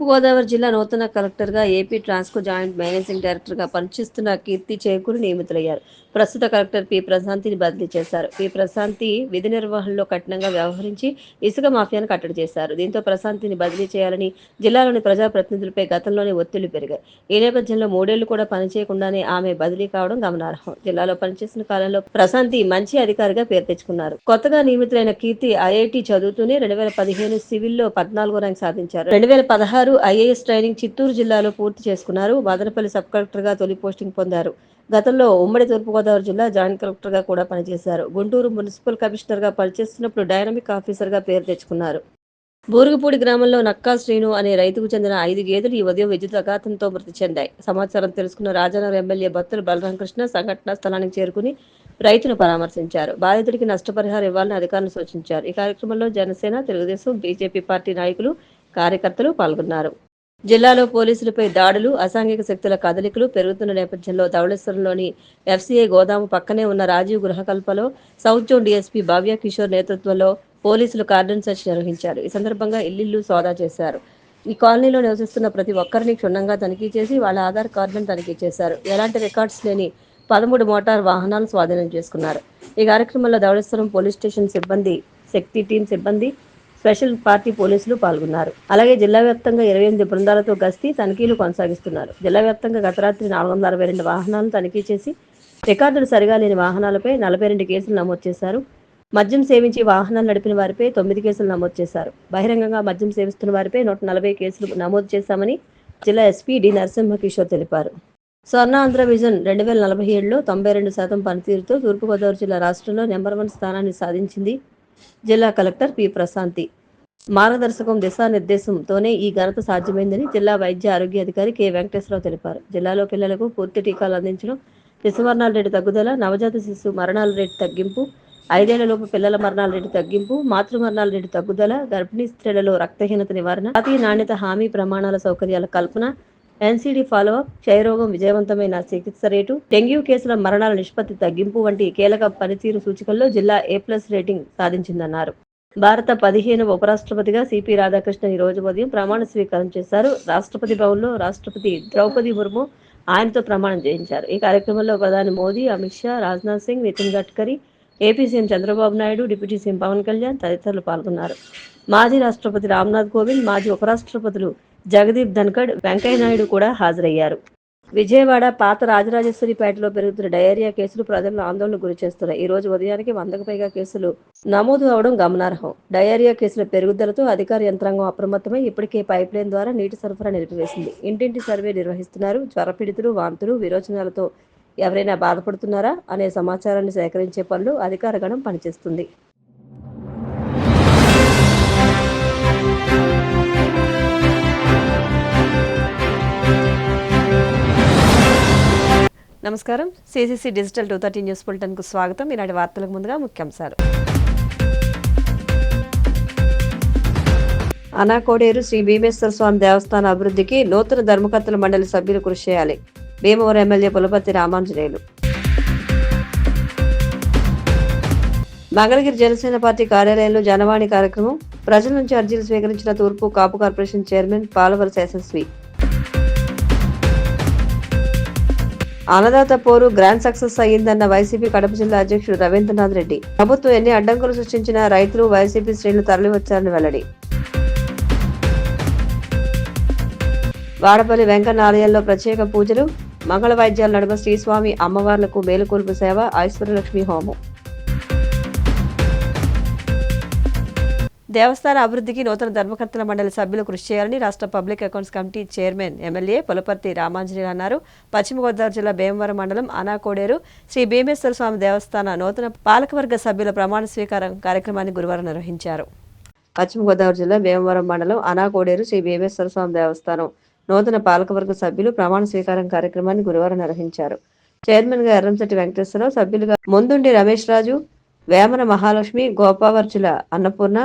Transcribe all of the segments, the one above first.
తూర్పుగోదావరి జిల్లా నూతన కలెక్టర్గా ఏపీ ట్రాన్స్కో జాయింట్ మేనేజింగ్ డైరెక్టర్గా పనిచేస్తున్న కీర్తి చేకూరి నియమితులయ్యారు. ప్రస్తుత కలెక్టర్ పి ప్రశాంతిని బదిలీ చేశారు. పి ప్రశాంతి విధి నిర్వహణలో కఠినంగా వ్యవహరించి ఇసుక మాఫియాను కట్టడి చేశారు. దీంతో ప్రశాంతిని బదిలీ చేయాలని జిల్లాలోని ప్రజాప్రతినిధులపై గతంలోనే ఒత్తిళ్లు పెరిగాయి. ఈ నేపథ్యంలో 3 ఏళ్లు కూడా పనిచేయకుండానే ఆమె బదిలీ కావడం గమనార్హం. జిల్లాలో పనిచేసిన కాలంలో ప్రశాంతి మంచి అధికారిగా పేరు తెచ్చుకున్నారు. కొత్తగా నియమితులైన కీర్తి ఐఐటి చదువుతూనే 2015 సివిల్లో 14వ ర్యాంక్ సాధించారు. 2016 ఐఏఎస్ ట్రైనింగ్ చిత్తూరు జిల్లాలో పూర్తి చేసుకున్నారు. మదనపల్లి సబ్ కలెక్టర్గా తొలి పోస్టింగ్ పొందారు. గతంలో ఉమ్మడి తూర్పుగోదావరి జిల్లా జాయింట్ కలెక్టర్గా కూడా పనిచేశారు. గుంటూరు మున్సిపల్ కమిషనర్గా పనిచేస్తున్నప్పుడు డైనమిక్ ఆఫీసర్గా పేరు తెచ్చుకున్నారు. బూరుగుపూడి గ్రామంలో నక్కా శ్రీను అనే రైతుకు చెందిన 5 గేదెలు ఈ ఉదయం విద్యుత్ ఆఘాతంతో మృతి చెందాయి. సమాచారం తెలుసుకున్న రాజానగర్ ఎమ్మెల్యే బత్తుల బలరామకృష్ణ సంఘటనా స్థలానికి చేరుకుని రైతును పరామర్శించారు. బాధితుడికి నష్టపరిహారం ఇవ్వాలని అధికారులు సూచించారు. ఈ కార్యక్రమంలో జనసేన, తెలుగుదేశం, బీజేపీ పార్టీ నాయకులు, కార్యకర్తలు పాల్గొన్నారు. జిల్లాలో పోలీసులపై దాడులు, అసాంఘిక శక్తుల కదలికలు పెరుగుతున్న నేపథ్యంలో ధవళేశ్వరంలోని ఎఫ్సీఐ గోదాము పక్కనే ఉన్న రాజీవ్ గృహకల్పలో సౌత్ జోన్ డీఎస్పీ భవ్య కిషోర్ నేతృత్వంలో పోలీసులు కార్డన్ సెర్చ్ నిర్వహించారు. ఈ సందర్భంగా ఇల్లిల్లు సోదా చేశారు. ఈ కాలనీలో నివసిస్తున్న ప్రతి ఒక్కరిని క్షుణ్ణంగా తనిఖీ చేసి వాళ్ళ ఆధార్ కార్డులను తనిఖీ చేశారు. ఎలాంటి రికార్డ్స్ లేని 13 మోటార్ వాహనాలు స్వాధీనం చేసుకున్నారు. ఈ కార్యక్రమంలో ధవళేశ్వరం పోలీస్ స్టేషన్ సిబ్బంది, శక్తి టీం సిబ్బంది, స్పెషల్ పార్టీ పోలీసులు పాల్గొన్నారు. అలాగే జిల్లా వ్యాప్తంగా 28 బృందాలతో గస్తీ తనిఖీలు కొనసాగిస్తున్నారు. జిల్లా వ్యాప్తంగా గత రాత్రి 462 వాహనాలను తనిఖీ చేసి రికార్డులు సరిగా లేని వాహనాలపై 42 కేసులు నమోదు చేశారు. మద్యం సేవించి వాహనాలు నడిపిన వారిపై 9 కేసులు నమోదు చేశారు. బహిరంగంగా మద్యం సేవిస్తున్న వారిపై 140 కేసులు నమోదు చేశామని జిల్లా ఎస్పీ డి నరసింహకిషోర్ తెలిపారు. స్వర్ణాంధ్ర విజన్ 2047లో 92% పనితీరుతో తూర్పుగోదావరి జిల్లా రాష్ట్రంలో నెంబర్ 1 స్థానాన్ని సాధించింది. జిల్లా కలెక్టర్ పి ప్రశాంతి మార్గదర్శకం, దిశానిర్దేశంతోనే ఈ ఘనత సాధ్యమైందని జిల్లా వైద్య ఆరోగ్య అధికారి కె వెంకటేశ్వరరావు తెలిపారు. జిల్లాలో పిల్లలకు పూర్తి టీకాలు అందించడం, శిశు మరణాల రేటు తగ్గుదల, నవజాత శిశు మరణాల రేటు తగ్గింపు, 5 ఏళ్లలోపు పిల్లల మరణాల రేటు తగ్గింపు, మాతృ మరణాల రేటు తగ్గుదల, గర్భిణీ స్త్రీలలో రక్తహీనత నివారణ, జాతీయ నాణ్యత హామీ ప్రమాణాల సౌకర్యాల కల్పన, ఎన్సీడీ ఫాలోఅప్, క్షయరోగం విజయవంతమైన చికిత్స రేటు, డెంగ్యూ కేసుల మరణాల నిష్పత్తి తగ్గింపు వంటి కీలక పనితీరు సూచికల్లో జిల్లా A+ రేటింగ్ సాధించిందన్నారు. భారత 15వ ఉపరాష్ట్రపతిగా సిపి రాధాకృష్ణన్ ఈ రోజు ఉదయం ప్రమాణ స్వీకారం చేశారు. రాష్ట్రపతి భవన్లో రాష్ట్రపతి ద్రౌపది ముర్ము ఆయనతో ప్రమాణం చేయించారు. ఈ కార్యక్రమంలో ప్రధాని Modi, Amit Shah, Rajnath Singh, Nitin Gadkari, AP CM Chandrababu Naidu, deputy CM Pawan Kalyan తదితరులు పాల్గొన్నారు. మాజీ రాష్ట్రపతి రామ్నాథ్ కోవింద్, మాజీ ఉపరాష్ట్రపతులు జగదీప్ ధన్కడ్, వెంకయ్యనాయుడు కూడా హాజరయ్యారు. విజయవాడ పాత రాజరాజేశ్వరిపేటలో పెరుగుతున్న డయేరియా కేసులు ప్రజలను ఆందోళనకు గురిచేస్తున్నాయి. ఈ రోజు ఉదయానికి 100కు పైగా కేసులు నమోదు అవడం గమనార్హం. డయేరియా కేసుల పెరుగుదలతో అధికార యంత్రాంగం అప్రమత్తమై ఇప్పటికే పైప్లైన్ ద్వారా నీటి సరఫరా నిలిపివేసింది. ఇంటింటి సర్వే నిర్వహిస్తున్నారు. జ్వరపీడితులు, వాంతులు, విరోచనాలతో ఎవరైనా బాధపడుతున్నారా అనే సమాచారాన్ని సేకరించే పనులు అధికార గణం పనిచేస్తుంది. నమస్కారం. సిసిసి డిజిటల్ 230 న్యూస్ బులెటిన్కు స్వాగతం. ఈనాటి వార్తలకు ముందుగా ముఖ్యాంశాలు. అనాకోడేరు శ్రీ భీమేశ్వర స్వామి దేవస్థాన అభివృద్ధికి నూతన ధర్మకర్తల మండలి సభ్యులు కృషి చేయాలి. భీమవరం ఎమ్మెల్యే పులపర్తి రామాంజనేయులు. మంగళగిరి జనసేన పార్టీ కార్యాలయంలో జనవాణి కార్యక్రమం. ప్రజల నుంచి అర్జీలు స్వీకరించిన తూర్పు కాపు కార్పొరేషన్ చైర్మన్ పాలవలస యశస్వి. అన్నదాత పోరు గ్రాండ్ సక్సెస్ అయ్యిందన్న వైసీపీ కడప జిల్లా అధ్యక్షుడు రవీంద్రనాథ్ రెడ్డి. ప్రభుత్వం ఎన్ని అడ్డంకులు సృష్టించినా రైతులు, వైసీపీ శ్రేణులు తరలివచ్చారని వెల్లడి. వాడపల్లి వెంకన్న ఆలయంలో ప్రత్యేక పూజలు, మంగళ వాయిద్యాల నడుమ శ్రీస్వామి అమ్మవార్లకు మేలుకొలుపు సేవ, ఐశ్వర్యలక్ష్మి హోమం. దేవస్థాన అభివృద్ధికి నూతన ధర్మకర్తల మండలి సభ్యులు కృషి చేయాలని రాష్ట్ర public accounts committee chairman MLA Pulaparthi Ramanjaneyulu అన్నారు. పశ్చిమ గోదావరి జిల్లా భీమవరం మండలం అనాకోడేరు శ్రీ భీమేశ్వర స్వామి దేవస్థాన నూతన పాలకవర్గ సభ్యుల ప్రమాణ స్వీకారం కార్యక్రమాన్ని గురువారం నిర్వహించారు. పశ్చిమ గోదావరి జిల్లా భీమవరం మండలం అనాకోడేరు శ్రీ భీమేశ్వర స్వామి దేవస్థానం నూతన పాలకవర్గ సభ్యులు ప్రమాణ స్వీకారం కార్యక్రమాన్ని గురువారం నిర్వహించారు. చైర్మన్ గా ఎర్రంశెట్టి వెంకటేశ్వరరావు, సభ్యులుగా ముందుండి రమేష్ రాజు, వేమన మహాలక్ష్మి, గోపావర్చుల అన్నపూర్ణ,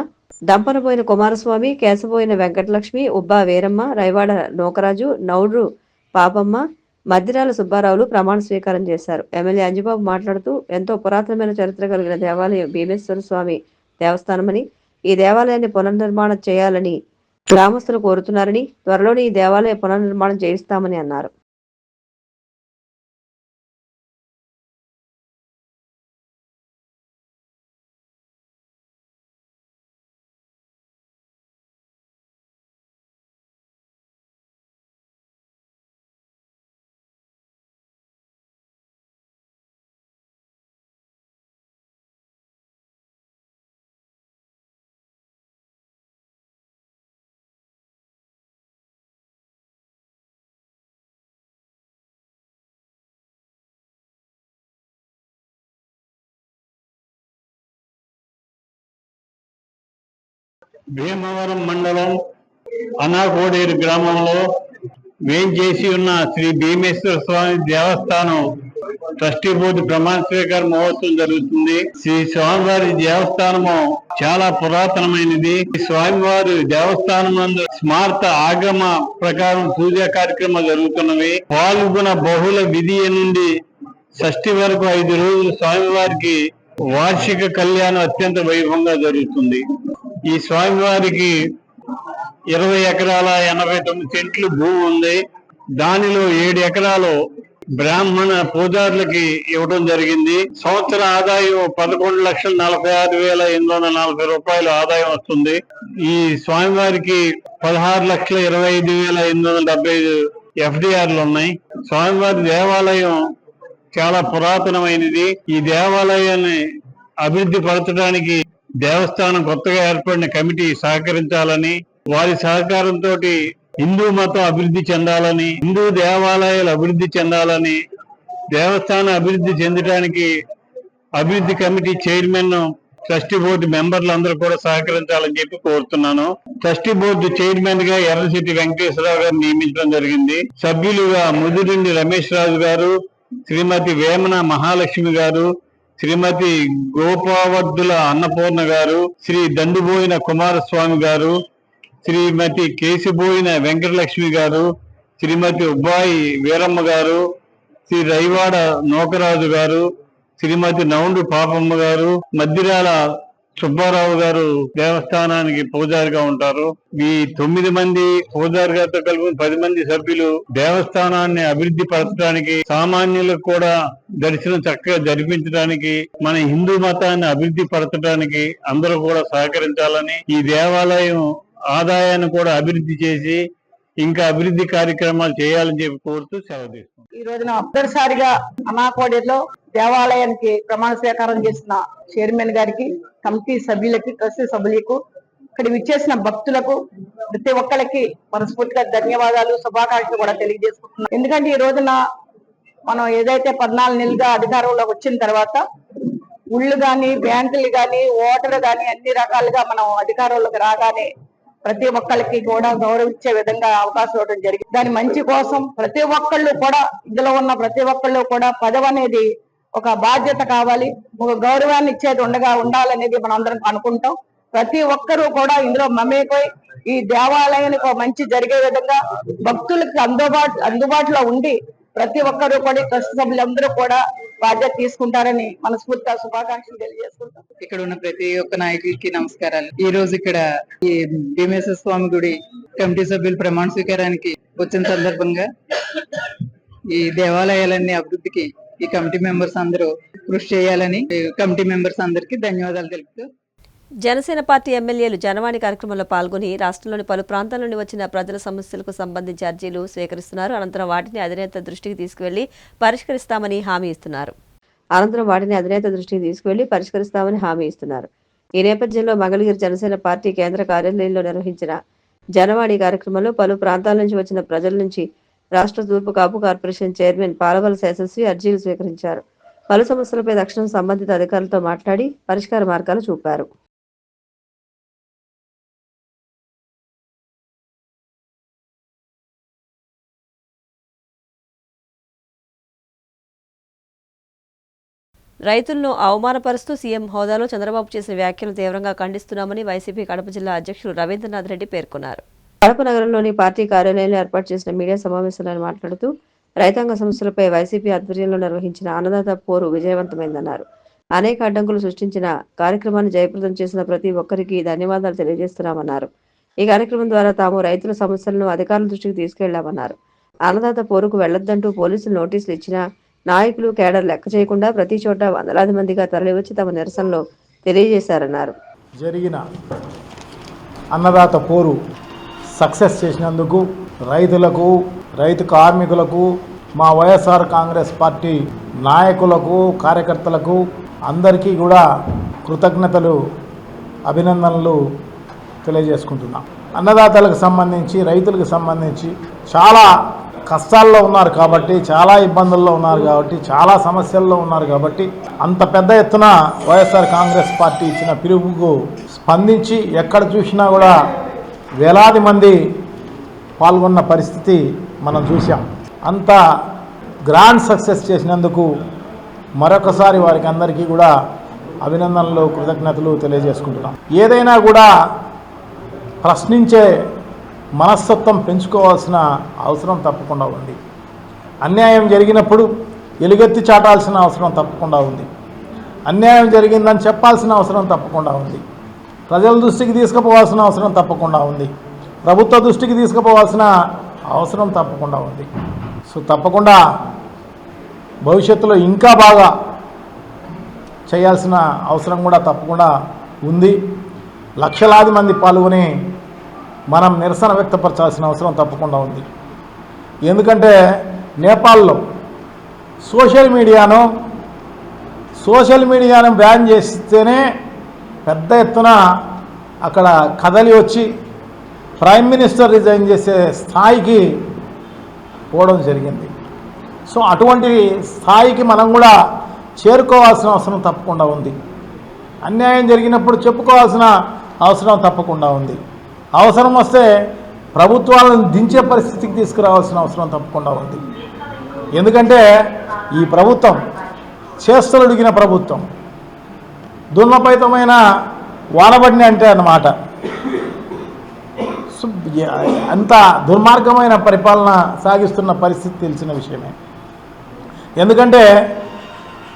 దంపనబోయిన కుమారస్వామి, కేశబోయిన వెంకటలక్ష్మి, ఉబ్బా వీరమ్మ, రైవాడ నూకరాజు, నౌడ్రు పాపమ్మ, మద్దిరాల సుబ్బారావులు ప్రమాణ స్వీకారం చేశారు. ఎమ్మెల్యే అంజిబాబు మాట్లాడుతూ ఎంతో పురాతనమైన చరిత్ర కలిగిన దేవాలయం భీమేశ్వర స్వామి దేవస్థానమని, ఈ దేవాలయాన్ని పునర్నిర్మాణం చేయాలని గ్రామస్తులు కోరుతున్నారని, త్వరలోనే ఈ దేవాలయ పునర్నిర్మాణం చేయిస్తామని అన్నారు. భీమవరం మండలం అనాకోడేరు గ్రామంలో వేంచేసి ఉన్న శ్రీ భీమేశ్వర స్వామి దేవస్థానం ట్రస్టీ బోర్డు ప్రమాణ స్వీకార మహోత్సవం జరుగుతుంది. శ్రీ స్వామివారి దేవస్థానము చాలా పురాతనమైనది. స్వామివారి దేవస్థానం నందు స్మార్త ఆగమ ప్రకారం పూజా కార్యక్రమాలు జరుగుతున్నవి. పాల్గొన బహుళ విధి నుండి షష్ఠి వరకు 5 రోజులు స్వామివారికి వార్షిక కళ్యాణం అత్యంత వైభవంగా జరుగుతుంది. ఈ స్వామివారికి 20 ఎకరాల 89 సెంట్లు భూమి ఉంది. దానిలో 7 ఎకరాలు బ్రాహ్మణ పూజారులకి ఇవ్వడం జరిగింది. సంవత్సర ఆదాయం 11,46,840 రూపాయలు ఆదాయం వస్తుంది. ఈ స్వామివారికి 16,25,875 FDRలు ఉన్నాయి. స్వామివారి దేవాలయం చాలా పురాతనమైనది. ఈ దేవాలయాన్ని అభివృద్ధి పరచడానికి దేవస్థానం కొత్తగా ఏర్పడిన కమిటీ సహకరించాలని, వారి సహకారంతో హిందూ మతం అభివృద్ధి చెందాలని, హిందూ దేవాలయాలు అభివృద్ధి చెందాలని, దేవస్థానం అభివృద్ధి చెందడానికి అభివృద్ధి కమిటీ చైర్మన్, ట్రస్టీ బోర్డు మెంబర్లు అందరూ కూడా సహకరించాలని చెప్పి కోరుతున్నాను. ట్రస్టీ బోర్డు చైర్మన్ గా ఎర్రశెట్టి వెంకటేశ్వరరావు గారు నియమించడం జరిగింది. సభ్యులుగా ముదిరెడ్డి రమేష్ రాజు గారు, శ్రీమతి వేమన మహాలక్ష్మి గారు, శ్రీమతి గోపావర్ధుల అన్నపూర్ణ గారు, శ్రీ దండుబోయిన కుమారస్వామి గారు, శ్రీమతి కేశబోయిన వెంకటలక్ష్మి గారు, శ్రీమతి ఉబ్బాయి వీరమ్మ గారు, శ్రీ రైవాడ నోకరాజు గారు, శ్రీమతి నౌండు పాపమ్మ గారు, మద్దిరాల సుబ్బారావు గారు దేవస్థానానికి పూజారిగా ఉంటారు. ఈ 9 మంది పూజారి గారితో కలిపి 10 మంది సభ్యులు దేవస్థానాన్ని అభివృద్ధి పరచడానికి, సామాన్యులకు కూడా దర్శనం చక్కగా జరిపించడానికి, మన హిందూ మతాన్ని అభివృద్ధి పరచడానికి అందరూ కూడా సహకరించాలని, ఈ దేవాలయం ఆదాయాన్ని కూడా అభివృద్ధి చేసి ఇంకా అభివృద్ధి కార్యక్రమాలు చేయాలని చెప్పి కోరుతూ సెలవు తీసుకుంటాం. ఈ రోజున మొదటిసారిగా అనాకోడేరులో దేవాలయానికి ప్రమాణ స్వీకారం చేసిన చైర్మన్ గారికి, కమిటీ సభ్యులకి, ట్రస్టీ సభ్యులకు, ఇక్కడ విచ్చేసిన భక్తులకు ప్రతి ఒక్కరికి మనస్ఫూర్తిగా ధన్యవాదాలు, శుభాకాంక్షలు కూడా తెలియజేసుకుంటున్నాం. ఎందుకంటే ఈ రోజున మనం ఏదైతే 14 నెలలుగా అధికారంలోకి వచ్చిన తర్వాత ఉళ్ళు గాని, బ్యాంకులు గాని, ఓటర్లు గాని అన్ని రకాలుగా మనం అధికారంలోకి రాగానే ప్రతి ఒక్కరికి కూడా గౌరవించే విధంగా అవకాశం ఇవ్వడం జరిగింది. దాని మంచి కోసం ప్రతి ఒక్కళ్ళు కూడా, ఇందులో ఉన్న ప్రతి ఒక్కళ్ళు కూడా పదవి అనేది ఒక బాధ్యత కావాలి, ఒక గౌరవాన్ని ఇచ్చేది ఉండాలనేది మనం అందరం అనుకుంటాం. ప్రతి ఒక్కరూ కూడా ఇందులో మమేకై ఈ దేవాలయానికి మంచి జరిగే విధంగా భక్తులకు అందుబాటులో ఉండి ప్రతి ఒక్కరూ కూడా ట్రస్ట్ సభ్యులందరూ కూడా బాధ్యత తీసుకుంటారని మనస్ఫూర్తిగా శుభాకాంక్షలు తెలియజేసుకుంటాం. ఇక్కడ ఉన్న ప్రతి ఒక్క నాయకులకి నమస్కారాలు. ఈ రోజు ఇక్కడ ఈ భీమేశ్వర స్వామి గుడి కమిటీ సభ్యులు ప్రమాణ స్వీకారానికి వచ్చిన సందర్భంగా ఈ దేవాలయాలన్నీ అభివృద్ధికి ఈ కమిటీ మెంబర్స్ అందరూ కృషి చేయాలని కమిటీ మెంబర్స్ అందరికీ ధన్యవాదాలు తెలుపుతూ, జనసేన పార్టీ ఎమ్మెల్యేలు జనవాణి కార్యక్రమంలో పాల్గొని రాష్ట్రంలోని పలు ప్రాంతాల నుండి వచ్చిన ప్రజల సమస్యలకు సంబంధించి అర్జీలు స్వీకరిస్తున్నారు. అనంతరం వాటిని అధినేత దృష్టికి తీసుకువెళ్లి పరిష్కరిస్తామని హామీ ఇస్తున్నారు. ఈ నేపథ్యంలో మంగళగిరి జనసేన పార్టీ కేంద్ర కార్యాలయంలో నిర్వహించిన జనవాణి కార్యక్రమంలో పలు ప్రాంతాల నుంచి వచ్చిన ప్రజల నుంచి రాష్ట్ర తూర్పు కాపు కార్పొరేషన్ చైర్మన్ పాలవలస యశస్వి అర్జీలు స్వీకరించారు. పలు సమస్యలపై తక్షణం సంబంధిత అధికారులతో మాట్లాడి పరిష్కార మార్గాలు చూపారు. రైతులను అవమానపరుస్తూ సీఎం హోదాలో చంద్రబాబు చేసిన వ్యాఖ్యలు తీవ్రంగా ఖండిస్తున్నామని వైసీపీ కడప జిల్లా అధ్యక్షులు రవీంద్రనాథ్ రెడ్డి పేర్కొన్నారు. కడప నగరంలోని పార్టీ కార్యాలయంలో ఏర్పాటు చేసిన మీడియా సమావేశంలో మాట్లాడుతూ రైతాంగ సమస్యలపై వైసీపీ ఆధ్వర్యంలో నిర్వహించిన అన్నదాత పోరు విజయవంతమైందన్నారు. అనేక అడ్డంకులు సృష్టించిన కార్యక్రమాన్ని జయప్రదం చేసిన ప్రతి ఒక్కరికి ధన్యవాదాలు తెలియజేస్తున్నామన్నారు. ఈ కార్యక్రమం ద్వారా తాము రైతుల సమస్యలను అధికారుల దృష్టికి తీసుకెళ్లామన్నారు. అన్నదాత పోరుకు వెళ్లొద్దంటూ పోలీసులు నోటీసులు ఇచ్చినా నాయకులు కేడర్ లెక్క చేయకుండా ప్రతి చోట వందలాది మందిగా తరలివచ్చి తమ నిరసనలో తెలియజేశారన్నారు. జరిగిన అన్నదాత పోరు సక్సెస్ చేసినందుకు రైతులకు, రైతు కార్మికులకు, మా వైఎస్ఆర్ కాంగ్రెస్ పార్టీ నాయకులకు, కార్యకర్తలకు అందరికీ కూడా కృతజ్ఞతలు, అభినందనలు తెలియజేసుకుంటున్నాం. అన్నదాతలకు సంబంధించి, రైతులకు సంబంధించి చాలా కష్టాల్లో ఉన్నారు కాబట్టి, చాలా ఇబ్బందుల్లో ఉన్నారు కాబట్టి, చాలా సమస్యల్లో ఉన్నారు కాబట్టి అంత పెద్ద ఎత్తున వైఎస్ఆర్ కాంగ్రెస్ పార్టీ ఇచ్చిన పిలుపుకు స్పందించి ఎక్కడ చూసినా కూడా వేలాది మంది పాల్గొన్న పరిస్థితి మనం చూసాం. అంత గ్రాండ్ సక్సెస్ చేసినందుకు మరొకసారి వారికి అందరికీ కూడా అభినందనలు, కృతజ్ఞతలు తెలియజేసుకుంటున్నాం. ఏదైనా కూడా ప్రశ్నించే మనస్తత్వం పెంచుకోవాల్సిన అవసరం తప్పకుండా ఉంది. అన్యాయం జరిగినప్పుడు ఎలుగెత్తి చాటాల్సిన అవసరం తప్పకుండా ఉంది. అన్యాయం జరిగిందని చెప్పాల్సిన అవసరం తప్పకుండా ఉంది. ప్రజల దృష్టికి తీసుకుపోవాల్సిన అవసరం తప్పకుండా ఉంది. ప్రభుత్వ దృష్టికి తీసుకుపోవాల్సిన అవసరం తప్పకుండా ఉంది. సో తప్పకుండా భవిష్యత్తులో ఇంకా బాగా చేయాల్సిన అవసరం కూడా తప్పకుండా ఉంది. లక్షలాది మంది పాల్గొని మనం నిరసన వ్యక్తపరచాల్సిన అవసరం తప్పకుండా ఉంది. ఎందుకంటే నేపాల్లో సోషల్ మీడియాను బ్యాన్ చేస్తేనే పెద్ద ఎత్తున అక్కడ కదలి వచ్చి ప్రైమ్ మినిస్టర్ రిజైన్ చేసే స్థాయికి పోవడం జరిగింది. సో అటువంటి స్థాయికి మనం కూడా చేరుకోవాల్సిన అవసరం తప్పకుండా ఉంది. అన్యాయం జరిగినప్పుడు చెప్పుకోవాల్సిన అవసరం తప్పకుండా ఉంది. అవసరం వస్తే ప్రభుత్వాలను దించే పరిస్థితికి తీసుకురావాల్సిన అవసరం తప్పకుండా ఉంది. ఎందుకంటే ఈ ప్రభుత్వం చేస్తలుడిగిన ప్రభుత్వం, దుర్నపైతమైన వానబడిని అంటే అన్నమాట. అంత దుర్మార్గమైన పరిపాలన సాగిస్తున్న పరిస్థితి తెలిసిన విషయమే. ఎందుకంటే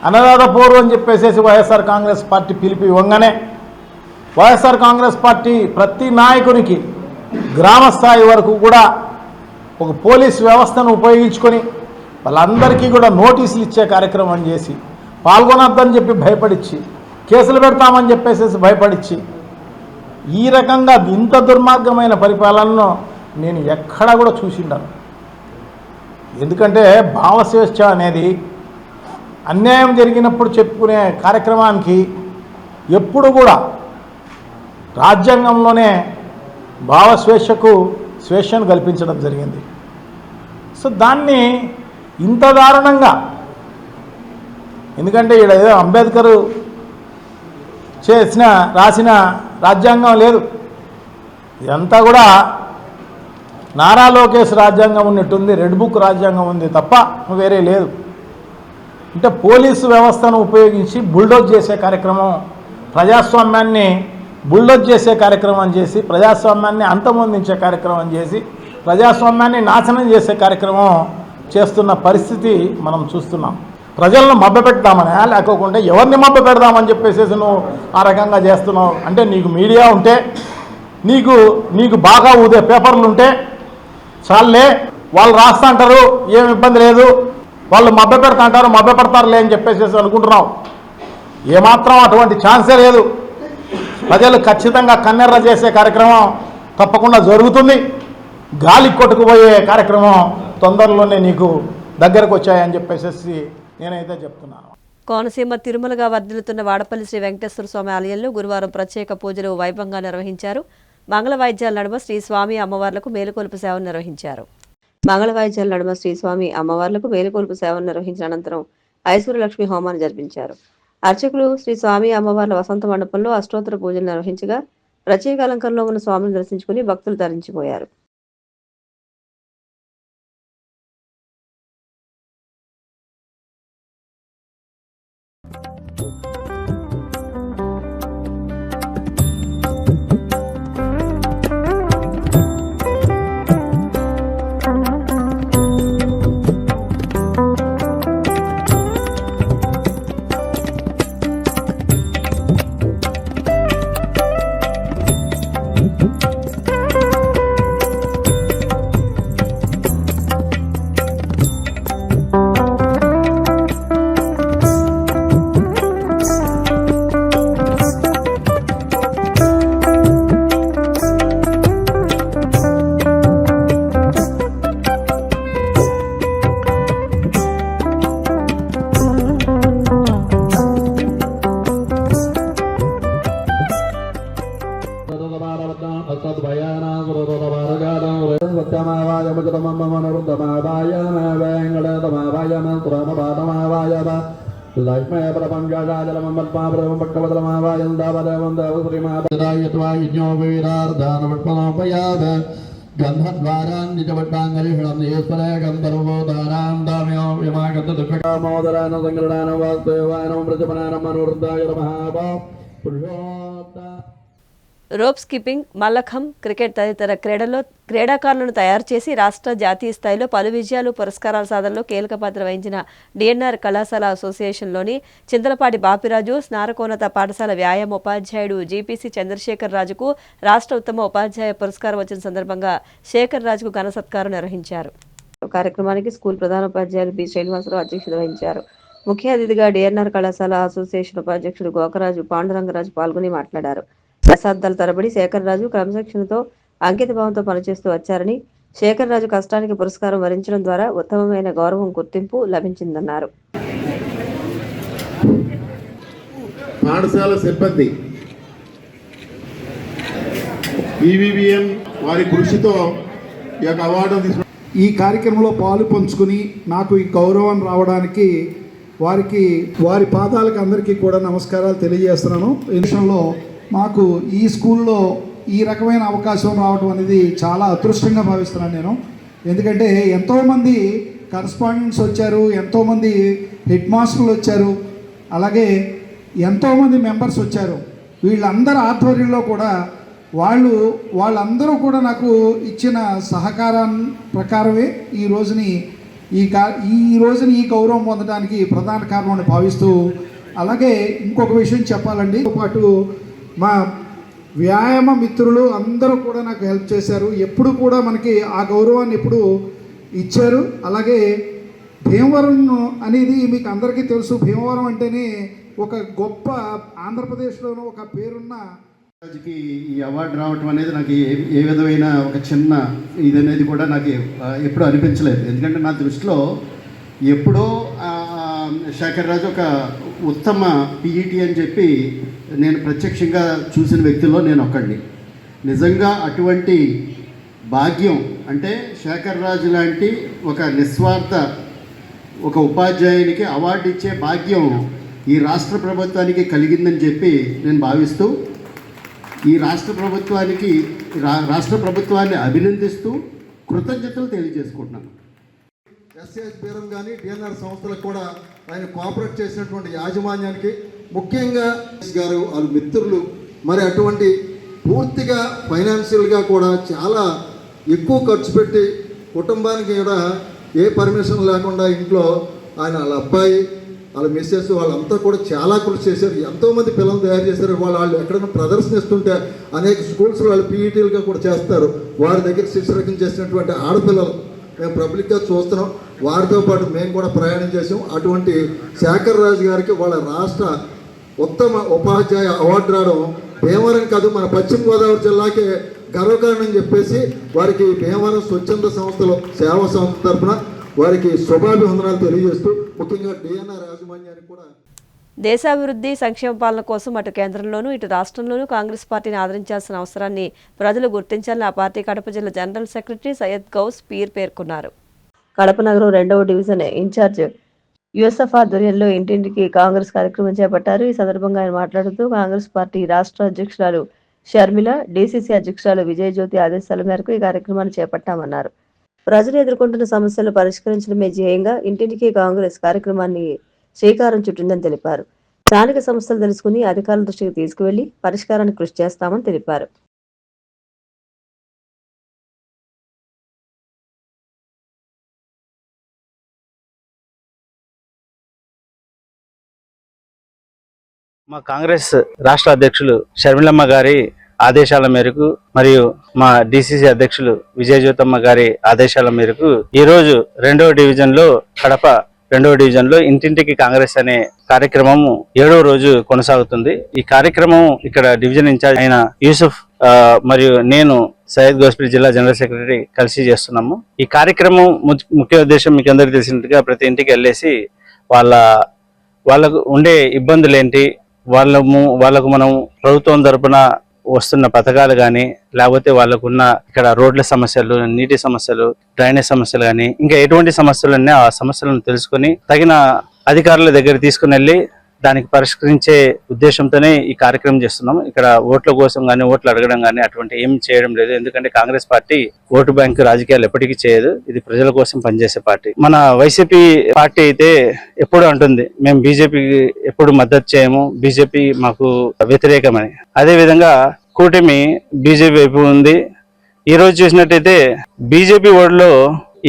అన్నదాత పోరు అని చెప్పేసి వైఎస్ఆర్ కాంగ్రెస్ పార్టీ పిలిపి ఇవ్వగానే వైఎస్ఆర్ కాంగ్రెస్ పార్టీ ప్రతి నాయకునికి గ్రామ స్థాయి వరకు కూడా ఒక పోలీస్ వ్యవస్థను ఉపయోగించుకొని వాళ్ళందరికీ కూడా నోటీసులు ఇచ్చే కార్యక్రమం చేసి, పాల్గొనొద్దని చెప్పి భయపడిచ్చి, కేసులు పెడతామని చెప్పేసి భయపడిచ్చి, ఈ రకంగా ఇంత దుర్మార్గమైన పరిపాలనను నేను ఎక్కడా కూడా చూసిండాను. ఎందుకంటే భావస్వేచ్ఛ అనేది అన్యాయం జరిగినప్పుడు చెప్పుకునే కార్యక్రమానికి ఎప్పుడు కూడా రాజ్యాంగంలోనే స్వేచ్ఛను కల్పించడం జరిగింది. సో దాన్ని ఇంత దారుణంగా, ఎందుకంటే ఇక్కడ ఏదో అంబేద్కర్ రాసిన రాజ్యాంగం లేదు, ఇదంతా కూడా నారా లోకేష్ రాజ్యాంగం ఉన్నట్టుంది, రెడ్ బుక్ రాజ్యాంగం ఉంది తప్ప వేరే లేదు. అంటే పోలీసు వ్యవస్థను ఉపయోగించి బుల్డోజ్ చేసే కార్యక్రమం, ప్రజాస్వామ్యాన్ని బుల్డోజ్ చేసే కార్యక్రమం చేసి, ప్రజాస్వామ్యాన్ని అంతమొందించే కార్యక్రమం చేసి, ప్రజాస్వామ్యాన్ని నాశనం చేసే కార్యక్రమం చేస్తున్న పరిస్థితి మనం చూస్తున్నాం. ప్రజలను మభ్యపెడతామని లేకోకుండా ఎవరిని మభ్యపెడదామని చెప్పేసి నువ్వు ఆ రకంగా చేస్తున్నావు. అంటే నీకు మీడియా ఉంటే, నీకు బాగా ఊదే పేపర్లు ఉంటే చాలే, వాళ్ళు రాస్తా అంటారు, ఏం ఇబ్బంది లేదు, వాళ్ళు మభ్యపెడతా అంటారు, మభ్యపెడతారులే అని చెప్పేసి అనుకుంటున్నావు. ఏమాత్రం అటువంటి ఛాన్సే లేదు. ప్రజలు ఖచ్చితంగా కన్నెర్ర చేసే కార్యక్రమం తప్పకుండా జరుగుతుంది. గాలి కొట్టుకుపోయే కార్యక్రమం తొందరలోనే నీకు దగ్గరకు వచ్చాయని చెప్పేసి నేనైతే చెప్తున్నాను. కోనసీమ తిరుమలగా వర్ధిల్లుతున్న వాడపల్లి శ్రీ వెంకటేశ్వర స్వామి ఆలయంలో గురువారం ప్రత్యేక పూజలు వైభవంగా నిర్వహించారు. మంగళ వాయిద్యాల నడుమ శ్రీ స్వామి అమ్మవార్లకు మేలుకొలుపు సేవను నిర్వహించారు. మంగళ వాయిద్యాల నడుమ శ్రీ స్వామి అమ్మవార్లకు మేలుకొలుపు సేవను నిర్వహించిన అనంతరం ఐశ్వర్యలక్ష్మి హోమాన్ని జరిపించారు. అర్చకులు శ్రీ స్వామి అమ్మవార్ల వసంత మండపంలో అష్టోత్తర పూజలు నిర్వహించగా ప్రత్యేక అలంకరణలో ఉన్న స్వామిని దర్శించుకుని భక్తులు తరించిపోయారు. Lakshmi ప్రపంచాజలమన్మద్మాప్రమపక్కవదమావాయందాపదవందవశ్రీమాధ గంధద్వారాన్నిజవట్టాంగరిషణం ఈశ్వరే గంధర్వోదారాం దామ్యో యమాగత దుఃఖకామోదరాన సంగరణాన వాసుదేవాయనం ప్రజపనానం మనోవృద్ధాయ మహాభా Purushottam. Rope skipping, మల్లఖం, cricket తదితర క్రీడాకారులను తయారు చేసి రాష్ట్ర జాతీయ స్థాయిలో పలు విజయాలు పురస్కారాల సాధనలో కీలక పాత్ర వహించిన డిఎన్ఆర్ కళాశాల అసోసియేషన్లోని చింతలపాటి బాపిరాజు స్నారకోన్నత పాఠశాల వ్యాయామ ఉపాధ్యాయుడు జీపీసీ చంద్రశేఖర్ రాజుకు రాష్ట్ర ఉత్తమ ఉపాధ్యాయ పురస్కారం వచ్చిన సందర్భంగా శేఖర్ రాజుకు ఘన సత్కారం నిర్వహించారు. కార్యక్రమానికి స్కూల్ ప్రధానోపాధ్యాయులు బి శ్రీనివాసరావు అధ్యక్షత వహించారు. ముఖ్య అతిథిగా డిఎన్ఆర్ కళాశాల అసోసియేషన్ ఉపాధ్యక్షుడు గోకరాజు పాండురంగరాజు పాల్గొని మాట్లాడారు. దశాబ్దాల తరబడి శేఖర్ రాజు క్రమశిక్షణతో అంకిత భావంతో పనిచేస్తూ వచ్చారని, శేఖర్ రాజు కష్టానికి పురస్కారం వరించడం ద్వారా ఉత్తమమైన గౌరవం గుర్తింపు లభించిందన్నారు. పాఠశాల సిబ్బంది ఈవీవీఎం వారి కృషితో ఈ యొక్క అవార్డు తీసుకున్నారు. ఈ కార్యక్రమంలో పాలు పంచుకుని నాకు ఈ గౌరవం రావడానికి వారి పాదాలకు అందరికీ కూడా నమస్కారాలు తెలియజేస్తున్నాను. ఈ విషయంలో మాకు ఈ స్కూల్లో ఈ రకమైన అవకాశం రావడం అనేది చాలా అదృష్టంగా భావిస్తున్నాను నేను. ఎందుకంటే ఎంతోమంది కరస్పాండెంట్స్ వచ్చారు, ఎంతోమంది హెడ్ మాస్టర్లు వచ్చారు, అలాగే ఎంతోమంది మెంబర్స్ వచ్చారు. వీళ్ళందరి ఆధ్వర్యంలో కూడా వాళ్ళందరూ కూడా నాకు ఇచ్చిన సహకారం ప్రకారమే ఈ రోజుని ఈ గౌరవం పొందడానికి ప్రధాన కారణమని భావిస్తూ, అలాగే ఇంకొక విషయం చెప్పాలండి, పాటు మా వ్యాయామ మిత్రులు అందరూ కూడా నాకు హెల్ప్ చేశారు. ఎప్పుడు కూడా మనకి ఆ గౌరవాన్ని ఎప్పుడు ఇచ్చారు. అలాగే భీమవరం అనేది మీకు అందరికీ తెలుసు. భీమవరం అంటేనే ఒక గొప్ప ఆంధ్రప్రదేశ్లోనూ ఒక పేరున్న రాజుకి ఈ అవార్డు రావటం అనేది నాకు ఏ విధమైన ఒక చిన్న ఇది అనేది కూడా నాకు ఎప్పుడూ అనిపించలేదు. ఎందుకంటే నా దృష్టిలో ఎప్పుడో శేఖర్ రాజు ఒక ఉత్తమ పిఈటి అని చెప్పి నేను ప్రత్యక్షంగా చూసిన వ్యక్తుల్లో నేను ఒక్కడిని. నిజంగా అటువంటి భాగ్యం అంటే శేఖర్ రాజు లాంటి ఒక నిస్వార్థ ఒక ఉపాధ్యాయునికి అవార్డు ఇచ్చే భాగ్యం ఈ రాష్ట్ర ప్రభుత్వానికి కలిగిందని చెప్పి నేను భావిస్తూ ఈ రాష్ట్ర ప్రభుత్వాన్ని అభినందిస్తూ కృతజ్ఞతలు తెలియజేసుకుంటున్నాను. ఎస్ఎస్ బీరం కానీ డిఎన్ఆర్ సంస్థలకు కూడా ఆయన కోఆపరేట్ చేసినటువంటి యాజమాన్యానికి, ముఖ్యంగా గారు వాళ్ళ మిత్రులు, మరి అటువంటి పూర్తిగా ఫైనాన్షియల్గా కూడా చాలా ఎక్కువ ఖర్చు పెట్టి కుటుంబానికి కూడా ఏ పర్మిషన్ లేకుండా ఇంట్లో ఆయన వాళ్ళ అబ్బాయి వాళ్ళ మిస్సెస్ వాళ్ళంతా కూడా చాలా కృషి చేశారు. ఎంతోమంది పిల్లలు తయారు చేశారు. వాళ్ళు ఎక్కడైనా ప్రదర్శనిస్తుంటే అనేక స్కూల్స్ వాళ్ళు పీఈటీలుగా కూడా చేస్తారు. వారి దగ్గర శిక్షణ చేసినటువంటి ఆడపిల్లలు మేము పబ్లిక్గా చూస్తున్నాం. వారితో పాటు మేము కూడా ప్రయాణం చేసాం. అటువంటి శేఖర్ రాజు గారికి వాళ్ళ రాష్ట్ర ఉత్తమ ఉపాధ్యాయ అవార్డు రావడం భీమవరం కాదు, మన పశ్చిమ గోదావరి జిల్లాకే గర్వకారణం చెప్పేసి వారికి భీమవరం స్వచ్ఛంద సంస్థలు సేవా సంస్థ తరఫున వారికి శుభాభివందనాలు తెలియజేస్తూ, ముఖ్యంగా డిఎన్ఆర్ యాజమాన్యానికి కూడా దేశాభివృద్ధి సంక్షేమ పాలన కోసం అటు కేంద్రంలోనూ ఇటు రాష్ట్రంలోనూ కాంగ్రెస్ పార్టీని ఆదరించాల్సిన అవసరాన్ని ప్రజలు గుర్తించాలని ఆ పార్టీ కడప జిల్లా జనరల్ సెక్రటరీ సయ్యద్ గౌస్ పీర్ పేర్కొన్నారు. కడప నగరం 2వ డివిజన్ ఇన్ఛార్జ్ యూసఫ్ ఆధ్వర్యంలో ఇంటింటికి కాంగ్రెస్ కార్యక్రమం చేపట్టారు. ఈ సందర్భంగా ఆయన మాట్లాడుతూ కాంగ్రెస్ పార్టీ రాష్ట్ర అధ్యక్షురాలు షర్మిల, డీసీసీ అధ్యక్షురాలు విజయజ్యోతి ఆదేశాల మేరకు ఈ కార్యక్రమాన్ని చేపట్టామన్నారు. ప్రజలు ఎదుర్కొంటున్న సమస్యలు పరిష్కరించడమే ధ్యేయంగా ఇంటింటికి కాంగ్రెస్ కార్యక్రమాన్ని శ్రీకారం చుట్టిందని తెలిపారు. స్థానిక సంస్థలు తెలుసుకుని అధికారుల దృష్టికి తీసుకువెళ్లి పరిష్కారానికి కృషి చేస్తామని తెలిపారు. మా కాంగ్రెస్ రాష్ట్ర అధ్యక్షులు షర్మిలమ్మ గారి ఆదేశాల మేరకు మరియు మా డిసిసి అధ్యక్షులు విజయజ్యోతమ్మ గారి ఆదేశాల మేరకు ఈ రోజు 2వ డివిజన్ లో కడప 2వ డివిజన్ లో ఇంటింటికి కాంగ్రెస్ అనే కార్యక్రమం 7వ రోజు కొనసాగుతుంది. ఈ కార్యక్రమం ఇక్కడ డివిజన్ ఇన్ఛార్జ్ అయిన యూసుఫ్ మరియు నేను సయ్యద్ గౌస్పీర్ జిల్లా జనరల్ సెక్రటరీ కలిసి చేస్తున్నాము. ఈ కార్యక్రమం ముఖ్య ఉద్దేశం మీకు అందరికీ తెలిసినట్టుగా ప్రతి ఇంటికి వెళ్ళేసి వాళ్ళకు ఉండే ఇబ్బందులు ఏంటి, వాళ్ళకు మనం ప్రభుత్వం తరపున వస్తున్న పథకాలు కానీ, లేకపోతే వాళ్ళకున్న ఇక్కడ రోడ్ల సమస్యలు, నీటి సమస్యలు, డ్రైనేజ్ సమస్యలు కానీ, ఇంకా ఎటువంటి సమస్యలు ఉన్నాయో ఆ సమస్యలను తెలుసుకొని తగిన అధికారుల దగ్గర తీసుకుని వెళ్ళి దానికి పరిష్కరించే ఉద్దేశంతోనే ఈ కార్యక్రమం చేస్తున్నాం. ఇక్కడ ఓట్ల కోసం కానీ, ఓట్లు అడగడం కానీ అటువంటి ఏం చేయడం లేదు. ఎందుకంటే కాంగ్రెస్ పార్టీ ఓటు బ్యాంకు రాజకీయాలు ఎప్పటికీ చేయదు. ఇది ప్రజల కోసం పనిచేసే పార్టీ. మన వైసీపీ పార్టీ అయితే ఎప్పుడు అంటుంది మేము బీజేపీకి ఎప్పుడు మద్దతు చేయము, బీజేపీ మాకు వ్యతిరేకమని. అదే విధంగా కూటమి బీజేపీ వైపు ఉంది. ఈ రోజు చూసినట్టయితే బీజేపీ ఓట్లో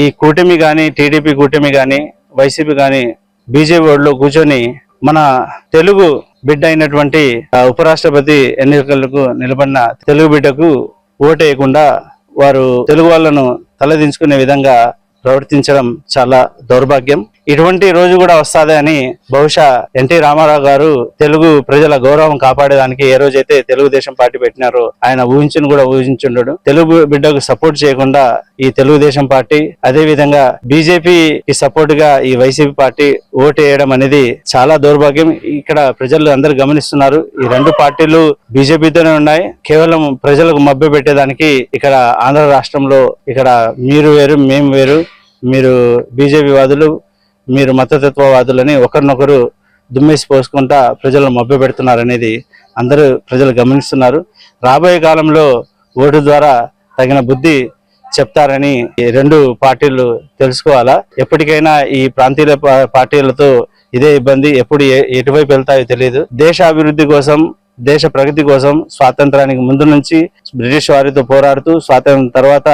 ఈ కూటమి కానీ, టీడీపీ కూటమి కానీ, వైసీపీ కానీ బీజేపీ ఓట్లో కూర్చొని మన తెలుగు బిడ్డ అయినటువంటి ఉపరాష్ట్రపతి ఎన్నికలకు నిలబడిన తెలుగు బిడ్డకు ఓటేయకుండా వారు తెలుగు వాళ్ళను తలదించుకునే విధంగా ప్రవర్తించడం చాలా దౌర్భాగ్యం. ఇటువంటి రోజు కూడా వస్తాది అని బహుశా ఎన్టీ రామారావు గారు తెలుగు ప్రజల గౌరవం కాపాడేదానికి ఏ రోజైతే తెలుగుదేశం పార్టీ పెట్టినారో ఆయన కూడా ఊహించుండడు. తెలుగు బిడ్డకు సపోర్ట్ చేయకుండా ఈ తెలుగుదేశం పార్టీ, అదే విధంగా బీజేపీకి సపోర్ట్ గా ఈ వైసీపీ పార్టీ ఓటు వేయడం అనేది చాలా దౌర్భాగ్యం. ఇక్కడ ప్రజలు అందరూ గమనిస్తున్నారు. ఈ రెండు పార్టీలు బీజేపీతోనే ఉన్నాయి. కేవలం ప్రజలకు మభ్య పెట్టేదానికి ఇక్కడ ఆంధ్ర రాష్ట్రంలో ఇక్కడ మీరు వేరు, మేము వేరు, మీరు బీజేపీ వాదులు, మీరు మతతత్వవాదులని ఒకరినొకరు దుమ్మేసి పోసుకుంటా ప్రజలను మభ్య పెడుతున్నారు అనేది అందరూ ప్రజలు గమనిస్తున్నారు. రాబోయే కాలంలో ఓటు ద్వారా తగిన బుద్ధి చెప్తారని రెండు పార్టీలు తెలుసుకోవాలా. ఎప్పటికైనా ఈ ప్రాంతీయ పార్టీలతో ఇదే ఇబ్బంది. ఎప్పుడు ఎటువైపు వెళ్తాయో తెలియదు. దేశ అభివృద్ధి కోసం, దేశ ప్రగతి కోసం స్వాతంత్రానికి ముందు నుంచి బ్రిటిష్ వారితో పోరాడుతూ స్వాతంత్రం తర్వాత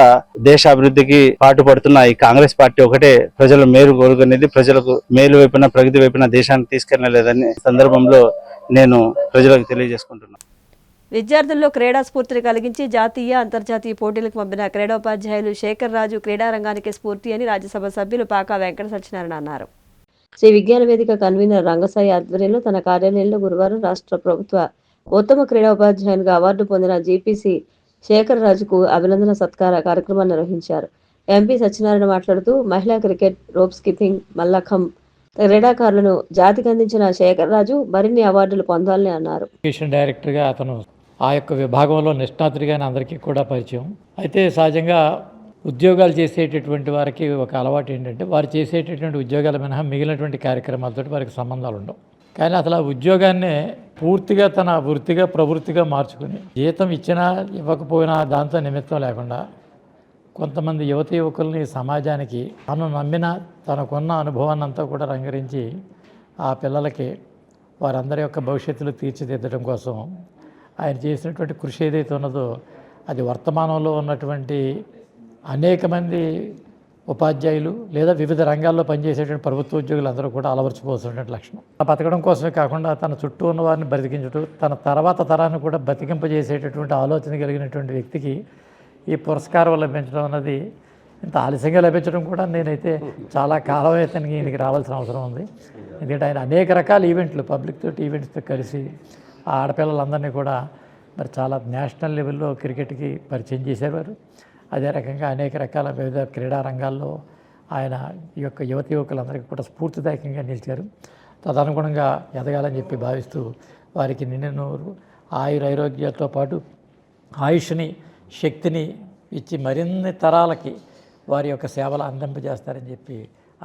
దేశ అభివృద్ధికి పాటుపడుతున్న ఈ కాంగ్రెస్ పార్టీ ఒకటే ప్రజల మేలు కోరుకునేది. ప్రజలకు మేలు వైపున, ప్రగతి వైపున దేశాన్ని తీసుకెళ్లలేదని సందర్భంలో నేను ప్రజలకు తెలియజేసుకుంటున్నాను. విద్యార్థుల్లో క్రీడా స్ఫూర్తిని కలిగించి జాతీయ, అంతర్జాతీయ పోటీలకు పంపిన క్రీడోపాధ్యాయులు శేఖర్ రాజు క్రీడా రంగానికి స్ఫూర్తి అని రాజ్యసభ సభ్యులు పాకా వెంకట సత్యనారాయణ అన్నారు. శ్రీ విజ్ఞాన వేదిక కన్వీనర్ రంగసాయి ఆధ్వర్యంలో తన కార్యాలయంలో గురువారం రాష్ట్ర ప్రభుత్వ ఉత్తమ క్రీడా ఉపాధ్యాయునిగా అవార్డు పొందిన జీపీసీ శేఖర్ రాజుకు అభినందన సత్కార కార్యక్రమాన్ని నిర్వహించారు. ఎంపీ సత్యనారాయణ మాట్లాడుతూ మహిళా క్రికెట్, రోప్ స్కిప్పింగ్, మల్లఖం క్రీడాకారులను జాతికి అందించిన శేఖర్ రాజు మరిన్ని అవార్డులు పొందాలని అన్నారు. డైరెక్టర్గా అతను ఆ యొక్క విభాగంలో నిష్ణాతుడిగా అందరికీ కూడా పరిచయం. అయితే సహజంగా ఉద్యోగాలు చేసేటటువంటి వారికి ఒక అలవాటు ఏంటంటే వారు చేసేటటువంటి ఉద్యోగాల మినహా మిగిలినటువంటి కార్యక్రమాలతో వారికి సంబంధాలు ఉండవు. కానీ అసలు ఆ ఉద్యోగాన్ని పూర్తిగా తన వృత్తిగా, ప్రవృత్తిగా మార్చుకుని జీతం ఇచ్చినా ఇవ్వకపోయినా దాంతో నిమిత్తం లేకుండా కొంతమంది యువకుల్ని సమాజానికి తను నమ్మిన తనకున్న అనుభవాన్ని అంతా కూడా రంగరించి ఆ పిల్లలకి వారందరి యొక్క భవిష్యత్తులో తీర్చిదిద్దడం కోసం ఆయన చేసినటువంటి కృషి ఏదైతే ఉన్నదో అది వర్తమానంలో ఉన్నటువంటి అనేక మంది ఉపాధ్యాయులు లేదా వివిధ రంగాల్లో పనిచేసేటువంటి ప్రభుత్వ ఉద్యోగులు అందరూ కూడా అలవర్చిపోతున్నటువంటి లక్షణం. బతకడం కోసమే కాకుండా తన చుట్టూ ఉన్న వారిని బతికించడం, తన తర్వాత తరాన్ని కూడా బతికింపజేసేటటువంటి ఆలోచన కలిగినటువంటి వ్యక్తికి ఈ పురస్కారం లభించడం అన్నది ఇంత ఆలస్యంగా లభించడం కూడా నేనైతే చాలా కాలం అయితే ఈయనకి రావాల్సిన అవసరం ఉంది. ఎందుకంటే ఆయన అనేక రకాల ఈవెంట్లు, పబ్లిక్ తోటి ఈవెంట్స్తో కలిసి ఆ ఆడపిల్లలందరినీ కూడా మరి చాలా నేషనల్ లెవెల్లో క్రికెట్కి పరిచయం చేసేవారు. అదే రకంగా అనేక రకాల వివిధ క్రీడా రంగాల్లో ఆయన ఈ యొక్క యువకులందరికీ కూడా స్ఫూర్తిదాయకంగా నిలిచారు. తదనుగుణంగా ఎదగాలని చెప్పి భావిస్తూ వారికి నిన్ను ఆయురారోగ్యాలతో పాటు ఆయుష్ని, శక్తిని ఇచ్చి మరిన్ని తరాలకి వారి యొక్క సేవలు అందింపజేస్తారని చెప్పి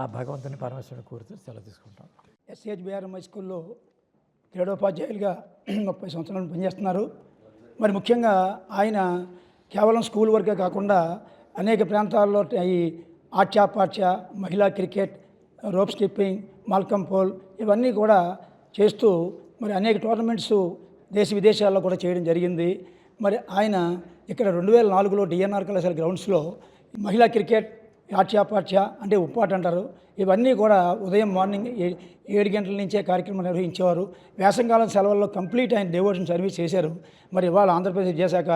ఆ భగవంతుని పరమేశ్వరుని కోరుతూ సెలవు తీసుకుంటాం. SHBRM హై స్కూల్లో క్రీడోపాధ్యాయులుగా 30 సంవత్సరాలు పనిచేస్తున్నారు. మరి ముఖ్యంగా ఆయన కేవలం స్కూల్ వరకే కాకుండా అనేక ప్రాంతాల్లో ఈ ఆట్య, మహిళా cricket, rope skipping, mallakhamb pole ఇవన్నీ కూడా చేస్తూ మరి అనేక టోర్నమెంట్స్ దేశ విదేశాల్లో కూడా చేయడం జరిగింది. మరి ఆయన ఇక్కడ 2004లో DNR కళాశాల గ్రౌండ్స్లో మహిళా క్రికెట్, ఆట్య అంటే ఉప్పాట అంటారు, ఇవన్నీ కూడా ఉదయం మార్నింగ్ 7 గంటల నుంచే కార్యక్రమం నిర్వహించేవారు. వేసంకాలం సెలవుల్లో కంప్లీట్ ఆయన డెవోషన్ సర్వీస్ చేశారు. మరి ఇవాళ ఆంధ్రప్రదేశ్ విద్యాశాఖ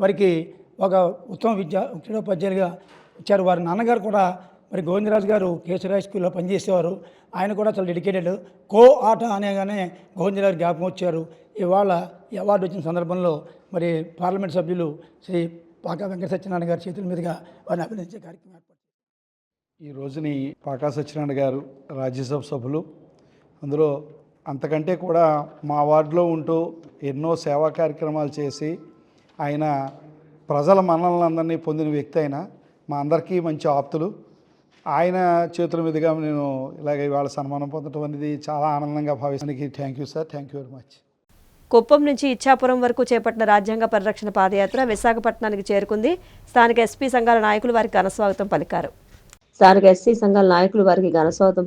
వారికి ఒక ఉత్తమ క్రీడోపాధ్యాయులుగా ఇచ్చారు. వారి నాన్నగారు కూడా మరి గోవిందరాజు గారు కేశరాయ్ స్కూల్లో పనిచేసేవారు. ఆయన కూడా చాలా డెడికేటెడ్. ఆట అనేగానే గోవిందరాజు జ్ఞాపకం వచ్చారు. ఇవాళ ఈ అవార్డు వచ్చిన సందర్భంలో మరి పార్లమెంట్ సభ్యులు శ్రీ పాకా వెంకట సత్యనారాయణ గారి చేతుల మీదుగా వారిని అభినందించే కార్యక్రమం ఏర్పాటు. ఈ రోజుని పాకా సత్యనారాయణ గారు రాజ్యసభ సభ్యులు, అందులో అంతకంటే కూడా మా వార్డులో ఉంటూ ఎన్నో సేవా కార్యక్రమాలు చేసి ఆయన ప్రజల మన్ననలందరినీ పొందిన వ్యక్తి అయినా మా అందరికీ మంచి ఆప్తులు. ఆయన చేతుల మీదుగా నేను ఇలాగ ఇవాళ సన్మానం పొందడం అనేది చాలా ఆనందంగా భావిస్తానికి thank you sir, thank you very much. Kuppam నుంచి ఇచ్చాపురం వరకు చేపట్టిన రాజ్యాంగ పరిరక్షణ పాదయాత్ర విశాఖపట్నానికి చేరుకుంది. స్థానిక ఎస్పీ సంఘాల నాయకులు వారికి ఘనస్వాగతం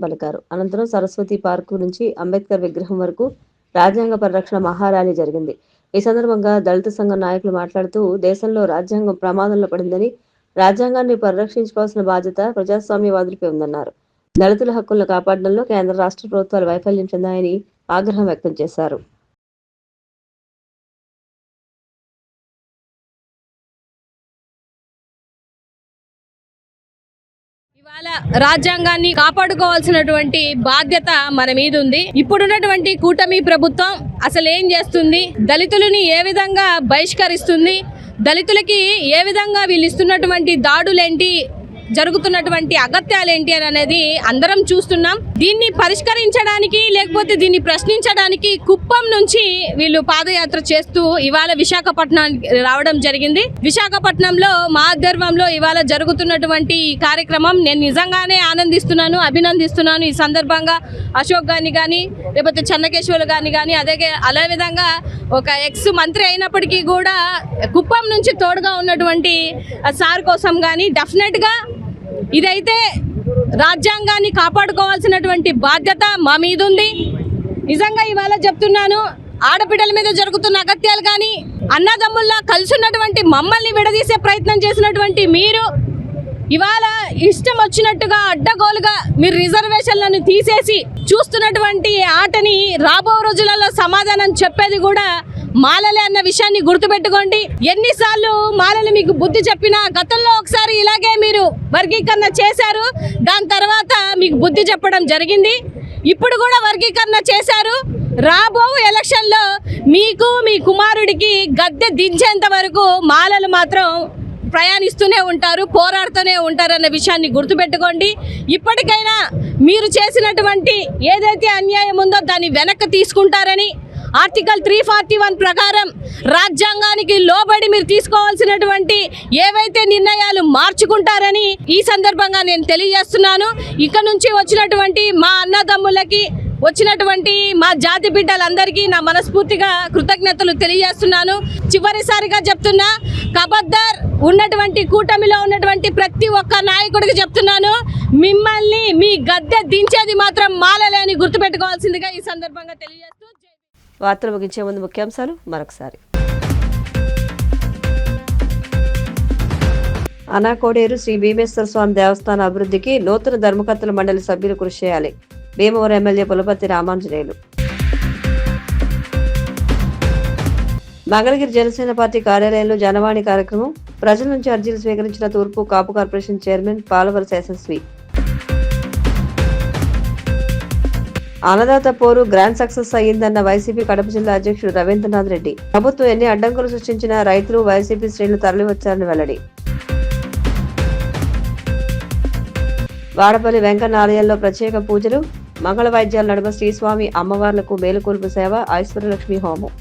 పలికారు. అనంతరం సరస్వతి పార్కు నుంచి అంబేద్కర్ విగ్రహం వరకు రాజ్యాంగ పరిరక్షణ మహార్యాలీ జరిగింది. ఈ సందర్భంగా దళిత సంఘం నాయకులు మాట్లాడుతూ దేశంలో రాజ్యాంగం ప్రమాదంలో పడిందని, రాజ్యాంగాన్ని పరిరక్షించుకోవాల్సిన బాధ్యత ప్రజాస్వామ్యవాదులపై ఉందన్నారు. దళితుల హక్కులను కాపాడడంలో కేంద్ర రాష్ట్ర ప్రభుత్వాలు వైఫల్యం చెందాయని ఆగ్రహం వ్యక్తం చేశారు. ఇవాళ రాజ్యాంగాన్ని కాపాడుకోవాల్సినటువంటి బాధ్యత మన మీద ఉంది. ఇప్పుడున్నటువంటి కూటమి ప్రభుత్వం అసలు ఏం చేస్తుంది, దళితులని ఏ విధంగా బహిష్కరిస్తుంది, దళితులకి ఏ విధంగా వీళ్ళు ఇస్తున్నటువంటి దాడులేంటి, జరుగుతున్నటువంటి అగత్యాలేంటి అని అనేది అందరం చూస్తున్నాం. దీన్ని పరిష్కరించడానికి లేకపోతే దీన్ని ప్రశ్నించడానికి కుప్పం నుంచి వీళ్ళు పాదయాత్ర చేస్తూ ఇవాళ విశాఖపట్నానికి రావడం జరిగింది. విశాఖపట్నంలో మా ఆధ్వర్యంలో ఇవాళ జరుగుతున్నటువంటి ఈ కార్యక్రమం నేను నిజంగానే ఆనందిస్తున్నాను, అభినందిస్తున్నాను. ఈ సందర్భంగా అశోక్ గాని కానీ లేకపోతే చెన్నకేశ్వర్లు కానీ అదే విధంగా ఒక ఎక్స్ మంత్రి అయినప్పటికీ కూడా కుప్పం నుంచి తోడుగా ఉన్నటువంటి సార్ కోసం కానీ డెఫినెట్గా ఇదైతే రాజ్యాంగాన్ని కాపాడుకోవాల్సినటువంటి బాధ్యత మా మీద ఉంది. నిజంగా ఇవాళ చెప్తున్నాను, ఆడపిల్లల మీద జరుగుతున్న అగత్యాలు కానీ అన్నదమ్ముల్లా కలిసిన్నటువంటి మమ్మల్ని విడదీసే ప్రయత్నం చేసినటువంటి మీరు ఇవాళ ఇష్టం వచ్చినట్టుగా అడ్డగోలుగా మీరు రిజర్వేషన్లను తీసేసి చూస్తున్నటువంటి ఆటని రాబో రోజులలో సమాధానం చెప్పేది కూడా మాలలే అన్న విషయాన్ని గుర్తుపెట్టుకోండి. ఎన్నిసార్లు మాలలు మీకు బుద్ధి చెప్పినా గతంలో ఒకసారి ఇలాగే మీరు వర్గీకరణ చేశారు, దాని తర్వాత మీకు బుద్ధి చెప్పడం జరిగింది. ఇప్పుడు కూడా వర్గీకరణ చేశారు. రాబో ఎలక్షన్లో మీకు మీ కుమారుడికి గద్దె దించేంత వరకు మాలలు మాత్రం ప్రయాణిస్తూనే ఉంటారు, పోరాడుతూనే ఉంటారు అన్న విషయాన్ని గుర్తుపెట్టుకోండి. ఇప్పటికైనా మీరు చేసినటువంటి ఏదైతే అన్యాయం ఉందో దాన్ని వెనక్కి తీసుకుంటారని, ఆర్టికల్ 341 ప్రకారం రాజ్యాంగానికి లోబడి మీరు తీసుకోవాల్సినటువంటి ఏవైతే నిర్ణయాలు మార్చుకుంటారని ఈ సందర్భంగా నేను తెలియజేస్తున్నాను. ఇక నుంచి వచ్చినటువంటి మా అన్నదమ్ములకి, వచ్చినటువంటి మా జాతి బిడ్డలందరికీ నా మనస్ఫూర్తిగా కృతజ్ఞతలు తెలియజేస్తున్నాను. చివరిసారిగా చెప్తున్నా, ఖబర్దార్ ఉన్నటువంటి కూటమిలో ఉన్నటువంటి ప్రతి ఒక్క నాయకుడికి చెప్తున్నాను, మిమ్మల్ని మీ గద్దె దించేది మాత్రం మాలలే అని గుర్తుపెట్టుకోవాల్సిందిగా ఈ సందర్భంగా తెలియజేస్తూ వార్తలు ముగించే ముందు ముఖ్యాంశాలు మరొకసారి. అనాకోడేరు శ్రీ భీమేశ్వర స్వామి దేవస్థాన అభివృద్ధికి నూతన ధర్మకర్తల మండలి సభ్యులు కృషి చేయాలి. భీమవరం ఎమ్మెల్యే పులపర్తి రామాంజనేయులు. మంగళగిరి జనసేన పార్టీ కార్యాలయంలో జనవాణి కార్యక్రమం. ప్రజల నుంచి అర్జీలు స్వీకరించిన తూర్పు కాపు కార్పొరేషన్ చైర్మన్ పాలవలస యశస్వి. అన్నదాత పోరు గ్రాండ్ సక్సెస్ అయ్యిందన్న వైసీపీ కడప జిల్లా అధ్యక్షుడు రవీంద్రనాథ్ రెడ్డి. ప్రభుత్వం ఎన్ని అడ్డంకులు సృష్టించినా రైతులు వైసీపీ శ్రేణులు తరలివచ్చారని వెల్లడి. వాడపల్లి వెంకన్న ఆలయంలో ప్రత్యేక పూజలు. మంగళ వాయిద్యాల నడుమ శ్రీస్వామి అమ్మవార్లకు మేలుకొలుపు సేవ, ఐశ్వర్యలక్ష్మి హోమం.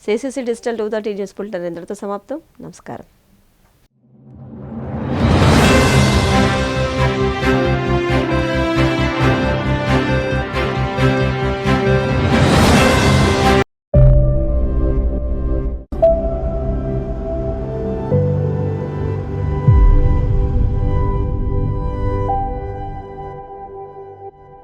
CCC డిజిటల్ 230 న్యూస్ బులెటిన్ ఇంతటితో సమాప్తం. నమస్కారం.